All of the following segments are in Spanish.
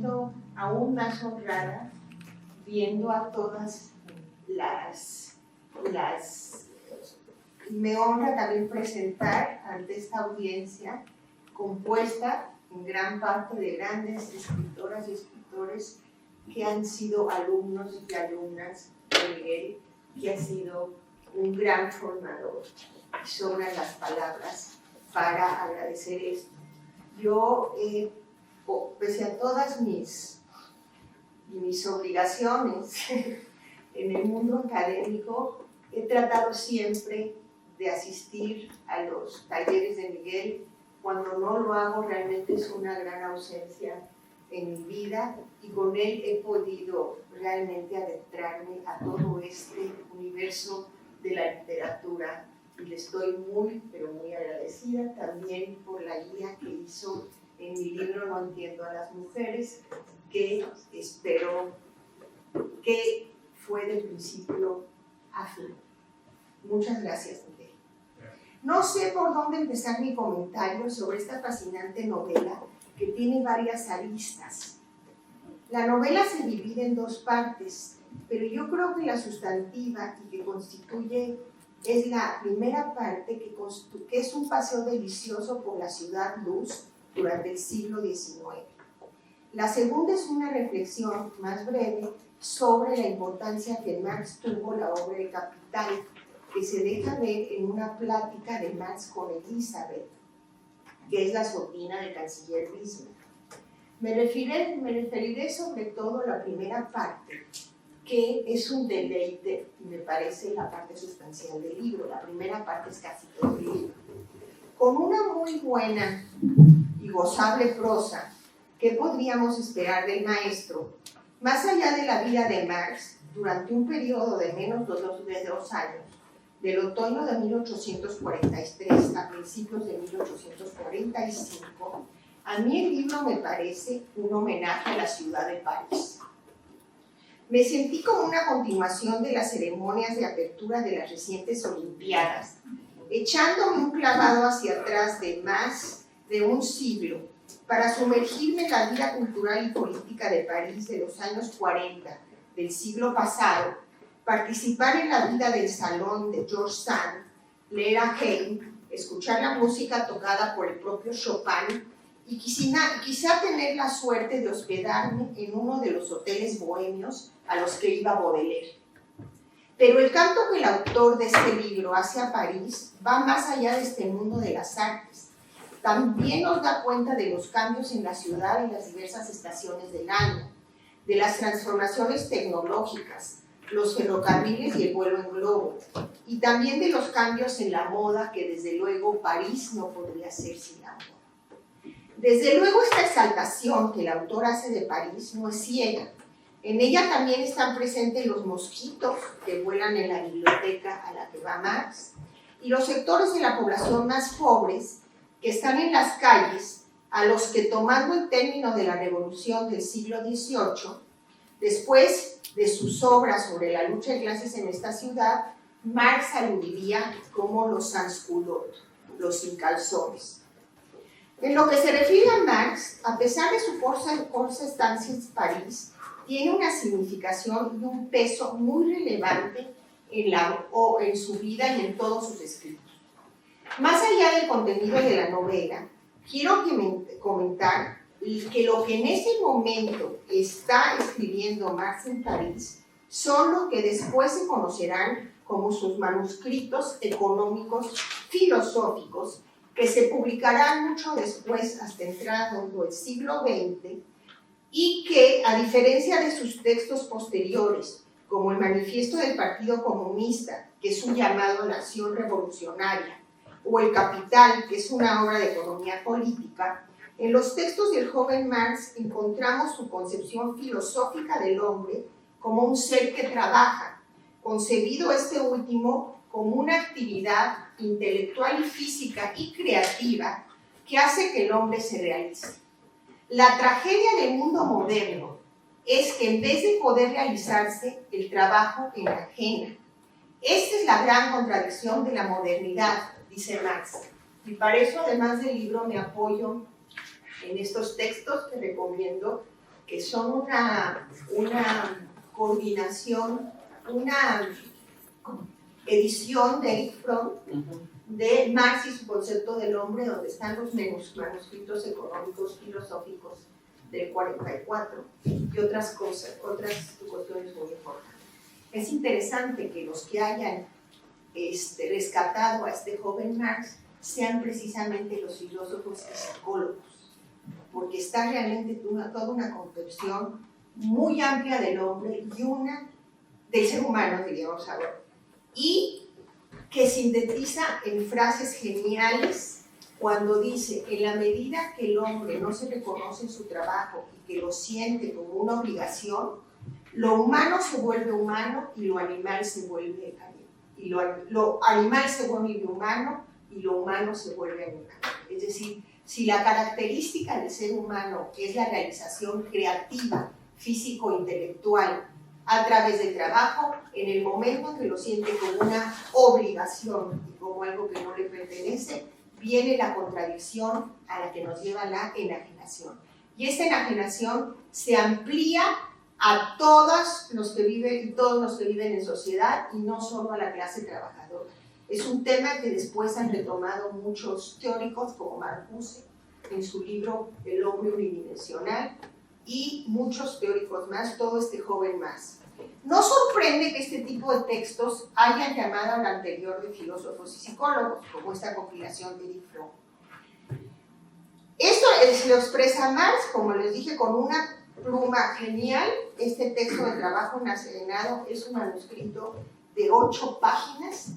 siento aún más honrada viendo a todas me honra también presentar ante esta audiencia compuesta en gran parte de grandes escritoras y escritores que han sido alumnos y alumnas de Miguel, que ha sido un gran formador. Sobran las palabras para agradecer esto. Yo, pese a todas mis obligaciones en el mundo académico, he tratado siempre de asistir a los talleres de Miguel. Cuando no lo hago, realmente es una gran ausencia en mi vida, y con él he podido realmente adentrarme a todo este universo de la literatura, y le estoy muy, pero muy agradecida también por la guía que hizo en mi libro No entiendo a las mujeres, que espero que fue de principio a fin. Muchas gracias, Miguel. No sé por dónde empezar mi comentario sobre esta fascinante novela que tiene varias aristas. La novela se divide en dos partes, pero yo creo que la sustantiva y que constituye es la primera parte, que es un paseo delicioso por la ciudad luz durante el siglo XIX. La segunda es una reflexión más breve sobre la importancia que Marx tuvo la obra El Capital, que se deja ver en una plática de Marx con Elizabeth, que es la sobrina del canciller Bismarck. Me referiré sobre todo a la primera parte, que es un deleite, y me parece la parte sustancial del libro. La primera parte es casi todo el libro. Con una muy buena y gozable prosa, ¿qué podríamos esperar del maestro? Más allá de la vida de Marx, durante un periodo de menos de 2 años, del otoño de 1843 a principios de 1845, a mí el libro me parece un homenaje a la ciudad de París. Me sentí como una continuación de las ceremonias de apertura de las recientes Olimpiadas, echándome un clavado hacia atrás de más de un siglo para sumergirme en la vida cultural y política de París de los años 40 del siglo pasado, participar en la vida del salón de George Sand, leer a Heine, escuchar la música tocada por el propio Chopin y quizá tener la suerte de hospedarme en uno de los hoteles bohemios a los que iba Baudelaire. Pero el canto que el autor de este libro hace a París va más allá de este mundo de las artes. También nos da cuenta de los cambios en la ciudad en las diversas estaciones del año, de las transformaciones tecnológicas, los ferrocarriles y el vuelo en globo, y también de los cambios en la moda, que desde luego París no podría ser sin la moda. Desde luego esta exaltación que el autor hace de París no es ciega. En ella también están presentes los mosquitos que vuelan en la biblioteca a la que va Marx, y los sectores de la población más pobres que están en las calles, a los que, tomando el término de la revolución del siglo XVIII, después de sus obras sobre la lucha de clases en esta ciudad, Marx aludiría como los sans-culottes, los sin calzones. En lo que se refiere a Marx, a pesar de su corta estancia en París, tiene una significación y un peso muy relevante en su vida y en todos sus escritos. Más allá del contenido de la novela, quiero comentar que lo que en ese momento está escribiendo Marx en París son lo que después se conocerán como sus manuscritos económicos filosóficos, que se publicarán mucho después, hasta entrado el siglo XX, y que, a diferencia de sus textos posteriores, como el Manifiesto del Partido Comunista, que es un llamado a la acción revolucionaria, o El Capital, que es una obra de economía política, en los textos del joven Marx encontramos su concepción filosófica del hombre como un ser que trabaja, concebido este último como una actividad intelectual y física y creativa que hace que el hombre se realice. La tragedia del mundo moderno es que en vez de poder realizarse, el trabajo enajena. Esta es la gran contradicción de la modernidad, dice Marx, y para eso, además del libro, me apoyo en estos textos que recomiendo que son una coordinación, una edición de Eric Fromm de Marx y su concepto del hombre, donde están los manuscritos económicos filosóficos del 44 y otras cosas, otras cuestiones muy importantes. Es interesante que los que hayan rescatado a este joven Marx sean precisamente los filósofos y psicólogos, porque está realmente toda una concepción muy amplia del hombre y del ser humano, diríamos ahora, y que sintetiza en frases geniales cuando dice: en la medida que el hombre no se reconoce en su trabajo y que lo siente como una obligación, lo humano se vuelve humano y lo animal se vuelve animal. Lo animal se vuelve humano y lo humano se vuelve animal. Es decir, si la característica del ser humano es la realización creativa, físico-intelectual, a través del trabajo, en el momento en que lo siente como una obligación y como algo que no le pertenece, viene la contradicción a la que nos lleva la enajenación. Y esta enajenación se amplía a todos los que viven en sociedad y no solo a la clase trabajadora. Es un tema que después han retomado muchos teóricos como Marcuse en su libro El hombre unidimensional y muchos teóricos más, todo este joven más. No sorprende que este tipo de textos hayan llamado al anterior de filósofos y psicólogos, como esta compilación de Eric Fromm. Esto lo expresa Marx, como les dije, con una pluma genial. Este texto de trabajo naserenado es un manuscrito de 8 páginas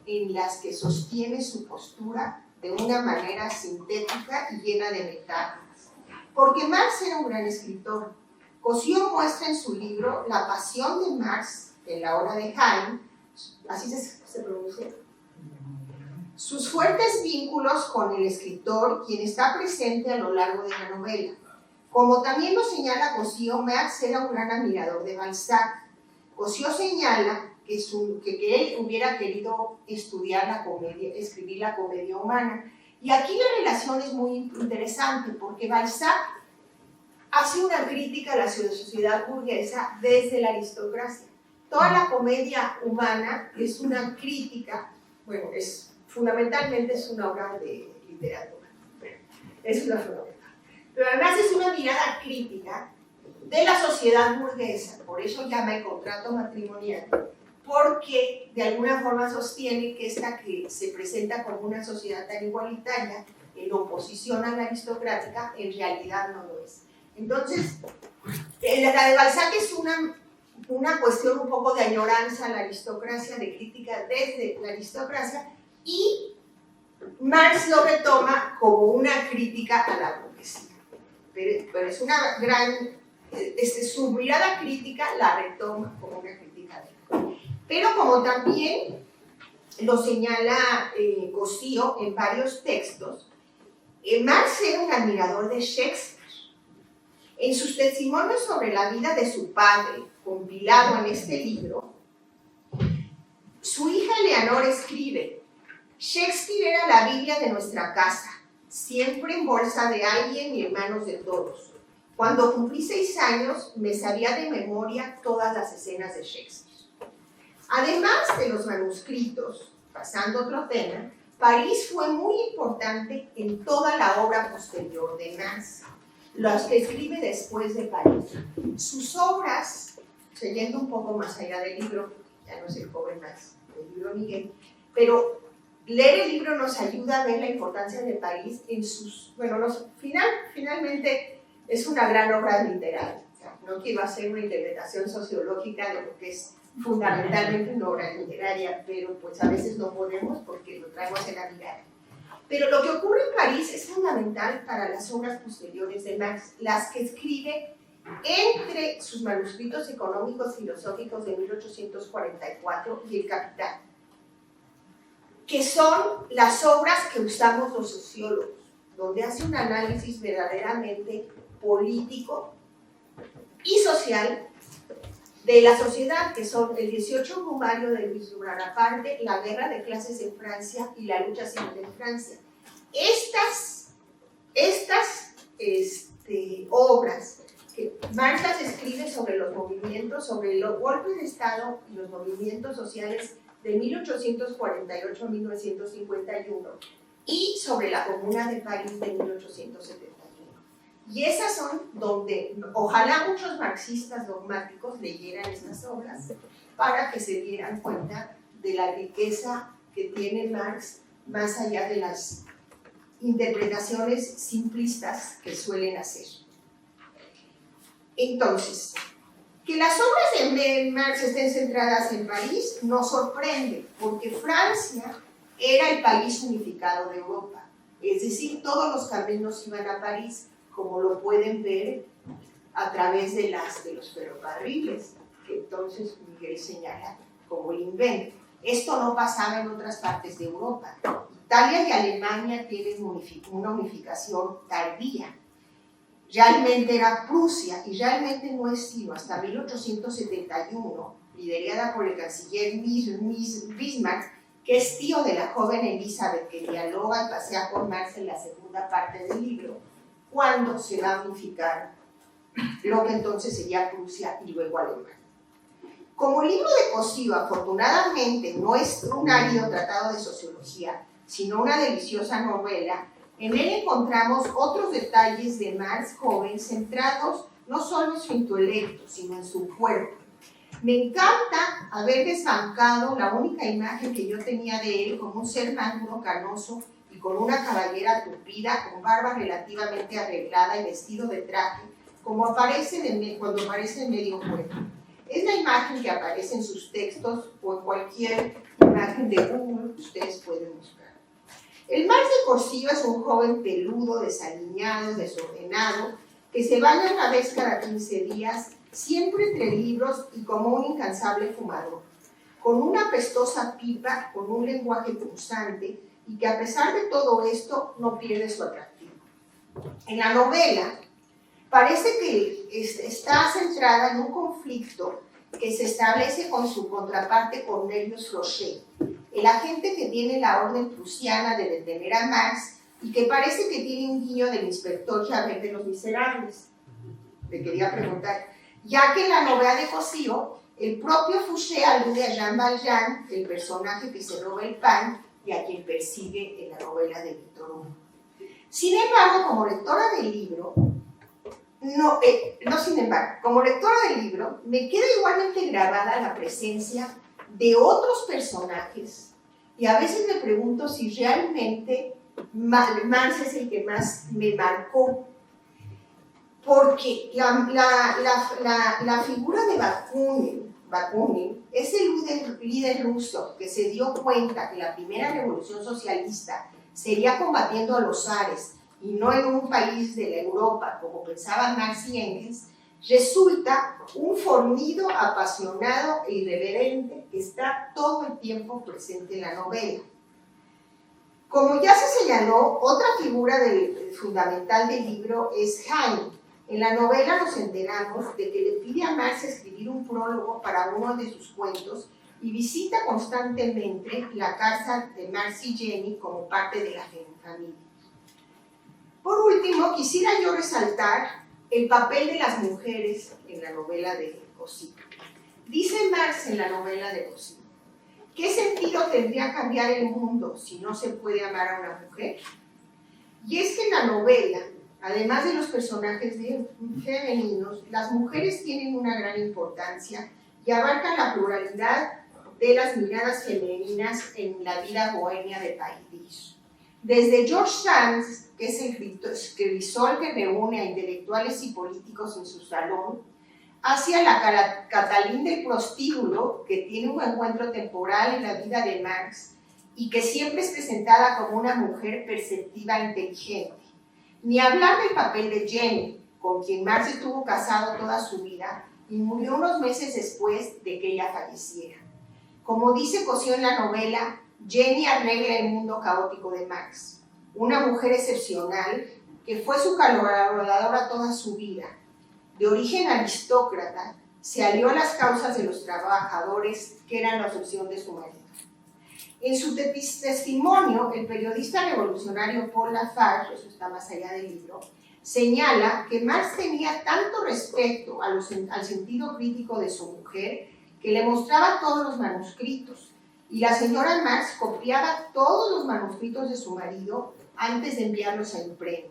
en las que sostiene su postura de una manera sintética y llena de metáforas. Porque Marx era un gran escritor. Cosío muestra en su libro La pasión de Marx en la obra de Heine, así se pronuncia, sus fuertes vínculos con el escritor, quien está presente a lo largo de la novela. Como también lo señala Cosío, Marx era un gran admirador de Balzac. Cosío señala que él hubiera querido estudiar la comedia, escribir la comedia humana. Y aquí la relación es muy interesante, porque Balzac hace una crítica a la sociedad burguesa desde la aristocracia. Toda la comedia humana es una crítica, bueno, fundamentalmente es una obra de literatura, es una obra, pero además es una mirada crítica de la sociedad burguesa. Por eso llama el contrato matrimonial, porque de alguna forma sostiene que esta que se presenta como una sociedad tan igualitaria, en oposición a la aristocrática, en realidad no lo es. Entonces, la de Balzac es una cuestión un poco de añoranza a la aristocracia, de crítica desde la aristocracia, y Marx lo retoma como una crítica a la burguesía. Pero es una gran, su mirada crítica la retoma como una crítica de la. Pero como también lo señala Cosío en varios textos, Marx era un admirador de Shakespeare. En sus testimonios sobre la vida de su padre, compilado en este libro, su hija Eleanor escribe: Shakespeare era la Biblia de nuestra casa, siempre en bolsa de alguien y en manos de todos. Cuando cumplí 6 años, me sabía de memoria todas las escenas de Shakespeare. Además de los manuscritos, pasando otro tema, París fue muy importante en toda la obra posterior de Marx, los que escribe después de París. Sus obras, yendo un poco más allá del libro, ya no es el joven Marx, el libro Miguel, pero leer el libro nos ayuda a ver la importancia de París en sus, bueno, finalmente es una gran obra literaria. O sea, no quiero hacer una interpretación sociológica de lo que es fundamentalmente una obra literaria, pero pues a veces no podemos porque lo traemos en la mirada. Pero lo que ocurre en París es fundamental para las obras posteriores de Marx, las que escribe entre sus manuscritos económicos filosóficos de 1844 y El Capital, que son las obras que usamos los sociólogos, donde hace un análisis verdaderamente político y social de la sociedad, que son el 18 Brumario de Luis Bonaparte, la guerra de clases en Francia y la lucha civil en Francia. Estas obras, que Marx las escribe sobre los movimientos, sobre los golpes de Estado y los movimientos sociales de 1848 a 1951 y sobre la Comuna de París de 1871. Y esas son donde ojalá muchos marxistas dogmáticos leyeran estas obras para que se dieran cuenta de la riqueza que tiene Marx más allá de las interpretaciones simplistas que suelen hacer. Entonces, que las obras de Marx estén centradas en París nos sorprende, porque Francia era el país unificado de Europa, es decir, todos los caminos iban a París, como lo pueden ver a través de los ferrocarriles, que entonces Miguel señala como el invento. Esto no pasaba en otras partes de Europa. Italia y Alemania tienen una unificación tardía. Realmente era Prusia, y realmente no es sino hasta 1871, liderada por el canciller Bismarck, que es tío de la joven Elizabeth, que dialoga y pasea con Marx en la segunda parte del libro, cuando se va a unificar lo que entonces sería Prusia y luego Alemania. Como el libro de Cosío, afortunadamente, no es un árido tratado de sociología, sino una deliciosa novela, en él encontramos otros detalles de Marx joven centrados no solo en su intelecto, sino en su cuerpo. Me encanta haber desbancado la única imagen que yo tenía de él como un ser maduro, canoso y con una cabellera tupida, con barba relativamente arreglada y vestido de traje, como aparece cuando aparece en medio cuerpo. Es la imagen que aparece en sus textos o en cualquier imagen de Google que ustedes pueden buscar. El Marx de Cosío es un joven peludo, desaliñado, desordenado, que se baña una vez cada 15 días, siempre entre libros y como un incansable fumador, con una apestosa pipa, con un lenguaje punzante y que a pesar de todo esto no pierde su atractivo. En la novela parece que está centrada en un conflicto que se establece con su contraparte Cornelius Froché, el agente que tiene la orden prusiana de detener a Marx y que parece que tiene un guiño del inspector Javert de Los Miserables. Le quería preguntar, ya que en la novela de Cosío, el propio Fouché alude a Jean Valjean, el personaje que se roba el pan y a quien persigue en la novela de Victor Hugo. Sin embargo, como lectora del libro, como lectora del libro, me queda igualmente grabada la presencia de otros personajes y a veces me pregunto si realmente Marx es el que más me marcó, porque la figura de Bakunin es el líder ruso que se dio cuenta que la primera revolución socialista sería combatiendo a los zares y no en un país de la Europa, como pensaban Marx y Engels. Resulta un fornido, apasionado e irreverente que está todo el tiempo presente en la novela. Como ya se señaló, otra figura fundamental del libro es Heine. En la novela nos enteramos de que le pide a Marx escribir un prólogo para uno de sus cuentos y visita constantemente la casa de Marx y Jenny como parte de la familia. Por último, quisiera yo resaltar el papel de las mujeres en la novela de Cosío. Dice Marx en la novela de Cosío, ¿qué sentido tendría cambiar el mundo si no se puede amar a una mujer? Y es que en la novela, además de los personajes femeninos, las mujeres tienen una gran importancia y abarcan la pluralidad de las miradas femeninas en la vida bohemia de París. Desde George Sand, que es el escritor que reúne a intelectuales y políticos en su salón, hacia la Catalín del prostíbulo, que tiene un encuentro temporal en la vida de Marx y que siempre es presentada como una mujer perceptiva e inteligente. Ni hablar del papel de Jenny, con quien Marx estuvo casado toda su vida y murió unos meses después de que ella falleciera. Como dice Cosío en la novela, Jenny arregla el mundo caótico de Marx, una mujer excepcional que fue su colaboradora toda su vida. De origen aristócrata, se alió a las causas de los trabajadores, que eran la obsesión de su marido. En su testimonio, el periodista revolucionario Paul Lafarge, eso está más allá del libro, señala que Marx tenía tanto respeto al sentido crítico de su mujer que le mostraba todos los manuscritos, y la señora Marx copiaba todos los manuscritos de su marido antes de enviarlos a imprenta.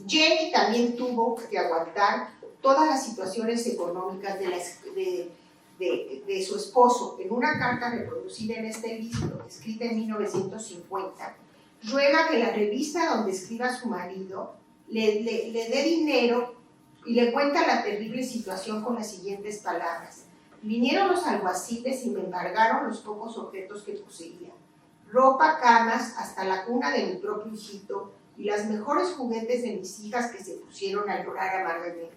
Jenny también tuvo que aguantar todas las situaciones económicas de su esposo. En una carta reproducida en este libro, escrita en 1950, ruega que la revista donde escriba su marido le dé dinero y le cuenta la terrible situación con las siguientes palabras: vinieron los alguaciles y me embargaron los pocos objetos que poseía, ropa, camas, hasta la cuna de mi propio hijito y las mejores juguetes de mis hijas, que se pusieron a llorar amargamente.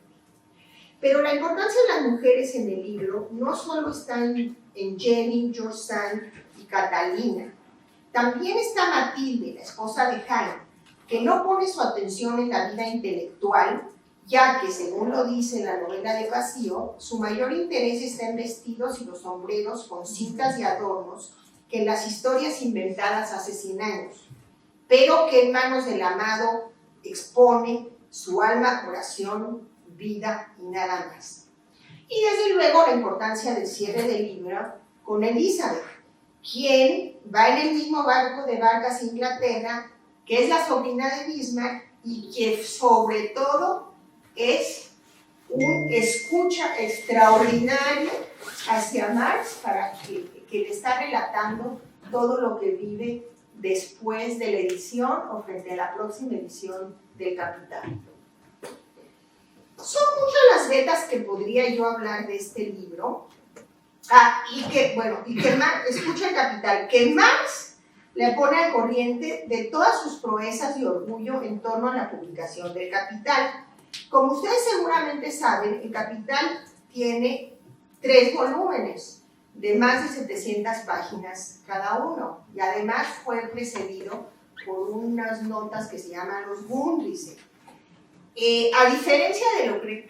Pero la importancia de las mujeres en el libro no solo está en Jenny, George Sand y Catalina. También está Matilde, la esposa de Jaime, que no pone su atención en la vida intelectual, ya que, según lo dice la novela de Vacío, su mayor interés está en vestidos y los sombreros con cintas y adornos que en las historias inventadas hace 100 años, pero que en manos del amado expone su alma, corazón, vida y nada más. Y desde luego la importancia del cierre del libro con Elizabeth, quien va en el mismo barco de Vargas, Inglaterra, que es la sobrina de Bismarck y que sobre todo es un escucha extraordinario hacia Marx, para que le está relatando todo lo que vive después de la edición o frente a la próxima edición del Capital. Son muchas las vetas que podría yo hablar de este libro. Escucha el Capital, que Marx le pone al corriente de todas sus proezas y orgullo en torno a la publicación del Capital. Como ustedes seguramente saben, el Capital tiene 3 volúmenes de más de 700 páginas cada uno, y además fue precedido por unas notas que se llaman los Grundrisse. A diferencia de lo que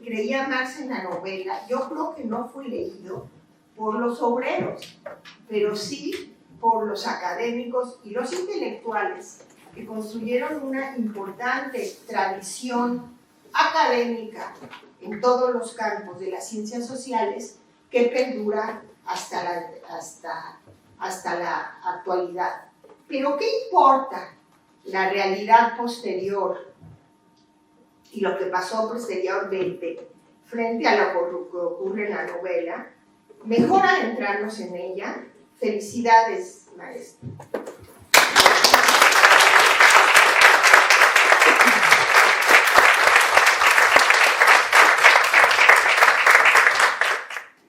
creía Marx en la novela, yo creo que no fue leído por los obreros, pero sí por los académicos y los intelectuales que construyeron una importante tradición académica en todos los campos de las ciencias sociales que perdura hasta la actualidad. Pero ¿qué importa la realidad posterior y lo que pasó posteriormente frente a lo que ocurre en la novela? Mejor adentrarnos en ella. Felicidades, maestro.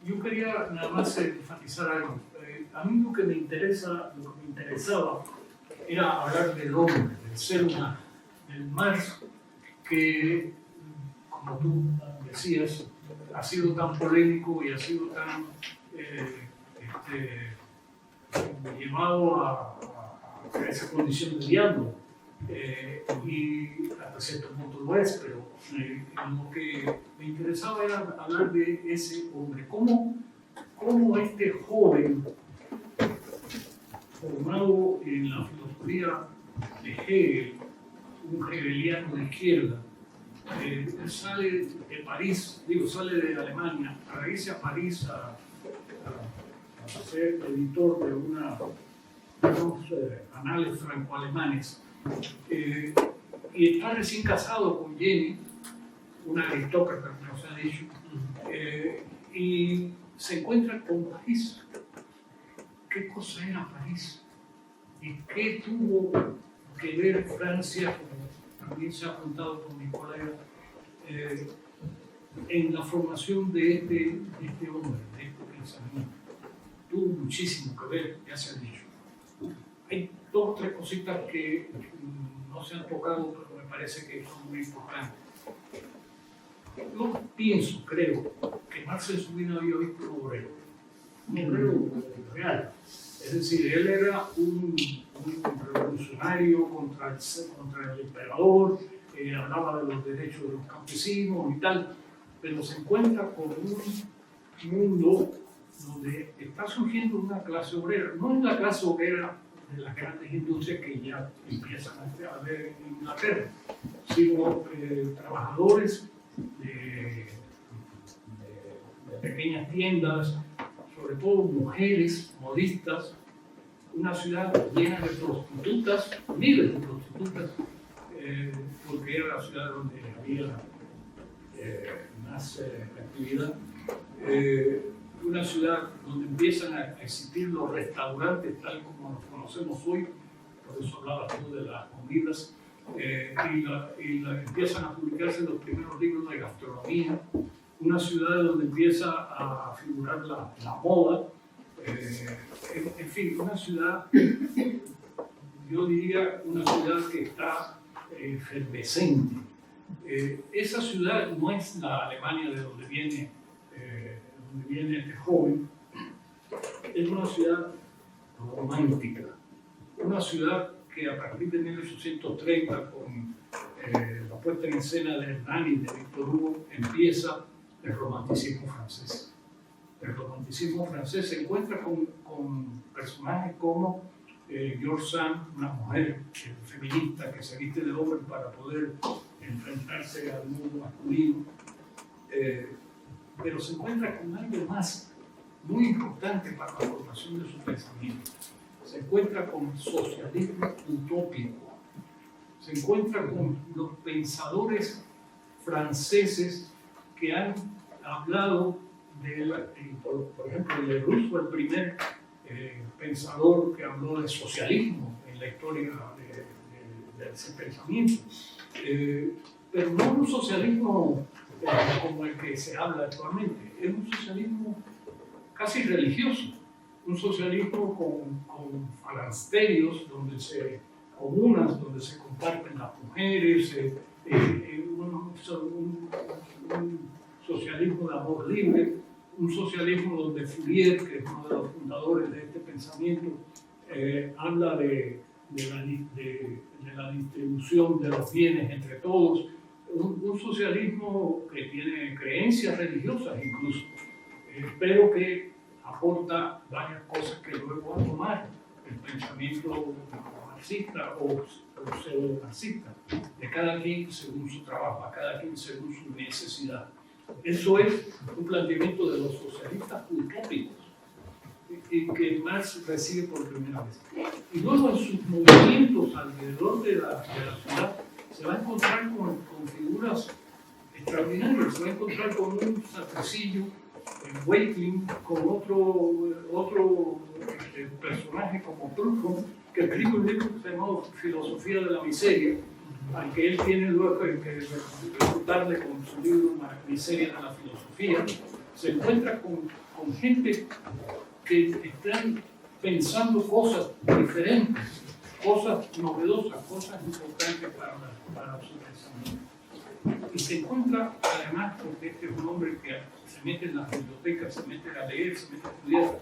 Yo quería nada más enfatizar algo. A mí lo que me interesaba era hablar del hombre, del ser humano, del Marx, que, como tú decías, ha sido tan polémico y ha sido tan llevado a esa condición de diablo, y hasta cierto punto lo es, pero lo que me interesaba era hablar de ese hombre, cómo este joven formado en la filosofía de Hegel, un hegeliano de izquierda, sale de París, sale de Alemania, para irse a París a ser editor de unos anales franco-alemanes, y está recién casado con Jenny, una aristócrata, como se ha dicho, y se encuentra con París. ¿Qué cosa era París? ¿Y qué tuvo que ver Francia, como también se ha apuntado con mi colega, en la formación de este hombre, de este pensamiento? Tuvo muchísimo que ver, ya se ha dicho. Hay 2 o 3 cositas que no se han tocado, pero me parece que son muy importantes. Yo creo que Marx en su vida había visto un obrero real. Es decir, él era un revolucionario contra el emperador, hablaba de los derechos de los campesinos y tal, pero se encuentra con un mundo donde está surgiendo una clase obrera. No es la clase obrera de las grandes industrias que ya empiezan a ver en Inglaterra, sino trabajadores de pequeñas tiendas, sobre todo mujeres modistas, una ciudad llena de prostitutas, miles de prostitutas, porque era la ciudad donde había más actividad. Una ciudad donde empiezan a existir los restaurantes tal como los conocemos hoy, por eso hablaba tú de las comidas, y empiezan a publicarse los primeros libros de gastronomía. Una ciudad donde empieza a figurar la moda, en fin, una ciudad, yo diría una ciudad que está efervescente. Esa ciudad no es la Alemania de donde viene este joven, es una ciudad romántica, una ciudad que a partir de 1830, con la puesta en escena de Hernani y de Victor Hugo, empieza el romanticismo francés. El romanticismo francés se encuentra con personajes como George Sand, una mujer feminista que se viste de hombre para poder enfrentarse al mundo masculino, pero se encuentra con algo más muy importante para la formación de su pensamiento. Se encuentra con socialismo utópico, se encuentra con los pensadores franceses que han hablado por ejemplo, de Rousseau, el primer pensador que habló de socialismo en la historia de ese pensamiento, pero no un socialismo como el que se habla actualmente, es un socialismo casi religioso, un socialismo con falansterios, comunas donde se comparten las mujeres, un socialismo de amor libre, un socialismo donde Fourier, que es uno de los fundadores de este pensamiento, habla de la distribución de los bienes entre todos, un socialismo que tiene creencias religiosas incluso, pero que aporta varias cosas que luego va a tomar el pensamiento marxista o pseudo-marxista, de cada quien según su trabajo, a cada quien según su necesidad. Eso es un planteamiento de los socialistas utópicos y que Marx recibe por primera vez. Y luego en sus movimientos alrededor de la ciudad se va a encontrar con figuras extraordinarias, se va a encontrar con un sacercillo, Wakeling, con otro personaje como Proudhon, que escribe un libro que se llama Filosofía de la Miseria, al que él tiene luego que refutarle con su libro Miseria de la Filosofía. Se encuentra con gente que están pensando cosas diferentes, cosas novedosas, cosas importantes para su pensamiento. Y se encuentra además porque este es un hombre que se mete en las bibliotecas, se mete a leer, se mete a estudiar,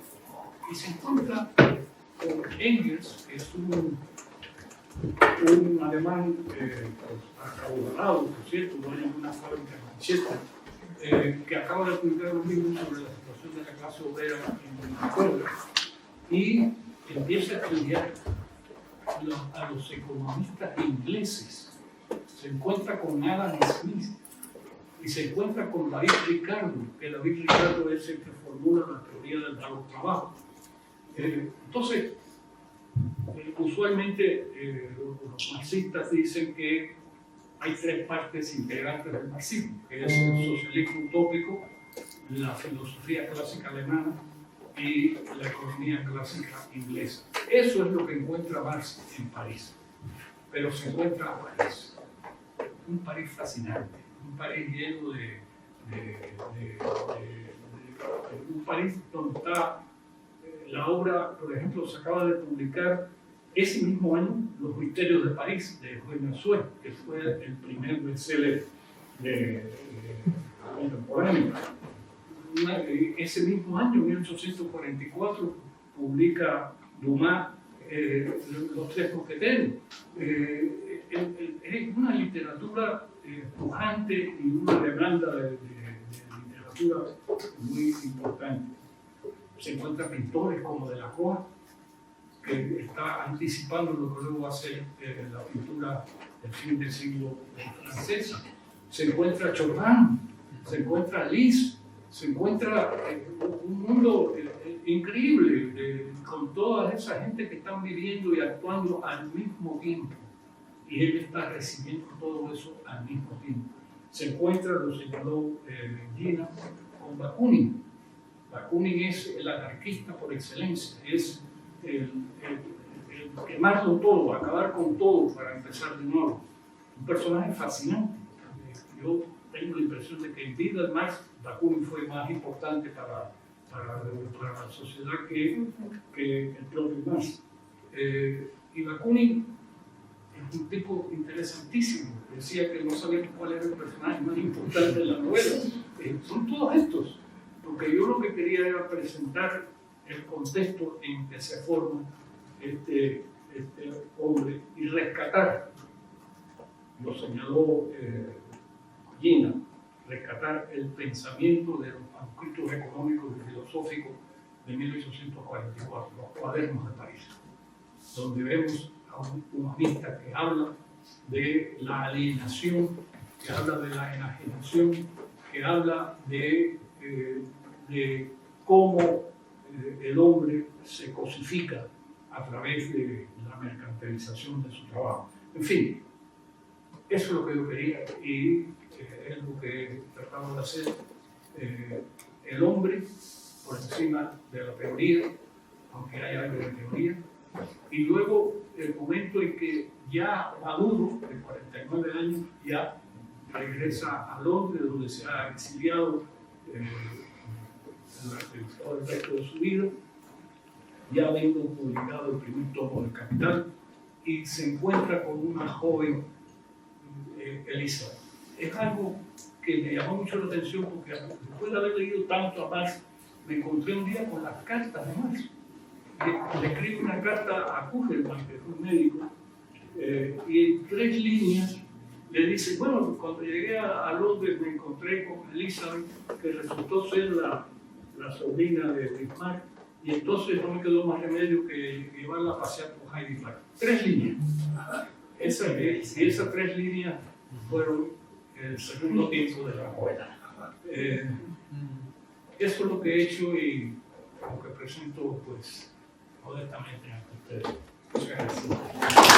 y se encuentra con Engels, que es un alemán acaudalado, por cierto, dueño de una fábrica en Manchester, que acaba de publicar un libro sobre la situación de la clase obrera en Inglaterra, y empieza a estudiar a los economistas ingleses. Se encuentra con Adam Smith y se encuentra con David Ricardo, que David Ricardo es el que formula la teoría del valor trabajo. Entonces, usualmente los marxistas dicen que hay tres partes integrantes del marxismo, que es el socialismo utópico, la filosofía clásica alemana y la economía clásica inglesa. Eso es lo que encuentra Marx en París. Pero se encuentra en París, un París fascinante, un París lleno un París donde está la obra, por ejemplo, se acaba de publicar ese mismo año Los Misterios de París, de Eugène Sue, que fue el primer bestseller contemporáneo. Ese mismo año, 1844, publica Dumas Los Tres Mosqueteros. Es una literatura pujante y una demanda de literatura muy importante. Se encuentran pintores como Delacroix, que está anticipando lo que luego va a ser la pintura del fin del siglo francesa. Se encuentra Chopin, se encuentra Lis, se encuentra un mundo increíble con toda esa gente que están viviendo y actuando al mismo tiempo. Y él está recibiendo todo eso al mismo tiempo. Se encuentra, lo señaló Gina, con Bakunin. Bakunin es el anarquista por excelencia, es el quemarlo todo, acabar con todo para empezar de nuevo. Un personaje fascinante. Yo tengo la impresión de que en vida de Marx, Bakunin fue más importante para la sociedad que el propio Marx. Y Bakunin es un tipo interesantísimo. Decía que no sabíamos cuál era el personaje más importante de la novela. Son todos estos. Porque yo lo que quería era presentar el contexto en que se forma este hombre y rescatar, lo señaló Gina, rescatar el pensamiento de los manuscritos económicos y filosóficos de 1844, los cuadernos de París, donde vemos a un humanista que habla de la alienación, que habla de la enajenación, que habla de cómo el hombre se cosifica a través de la mercantilización de su trabajo. En fin, eso es lo que yo quería y es lo que tratamos de hacer. El hombre por encima de la teoría, aunque hay algo de teoría, y luego el momento en que ya maduro, de 49 años, ya regresa a Londres, donde se ha exiliado todo el resto de su vida, ya habiendo publicado el primer tomo del Capital, y se encuentra con una joven Elizabeth. Es algo que me llamó mucho la atención porque después de haber leído tanto a Marx, me encontré un día con las cartas de Marx. Le escribe una carta a Kugelmann, que fue un médico, y en 3 líneas le dice, bueno, cuando llegué a Londres me encontré con Elizabeth, que resultó ser la sobrina de Bismarck, y entonces no me quedó más remedio que llevarla a pasear por Heidi Park. 3 líneas. Y esas 3 líneas fueron el segundo tiempo de la novela. Eso es lo que he hecho y lo que presento, pues, modestamente ante ustedes. Muchas gracias.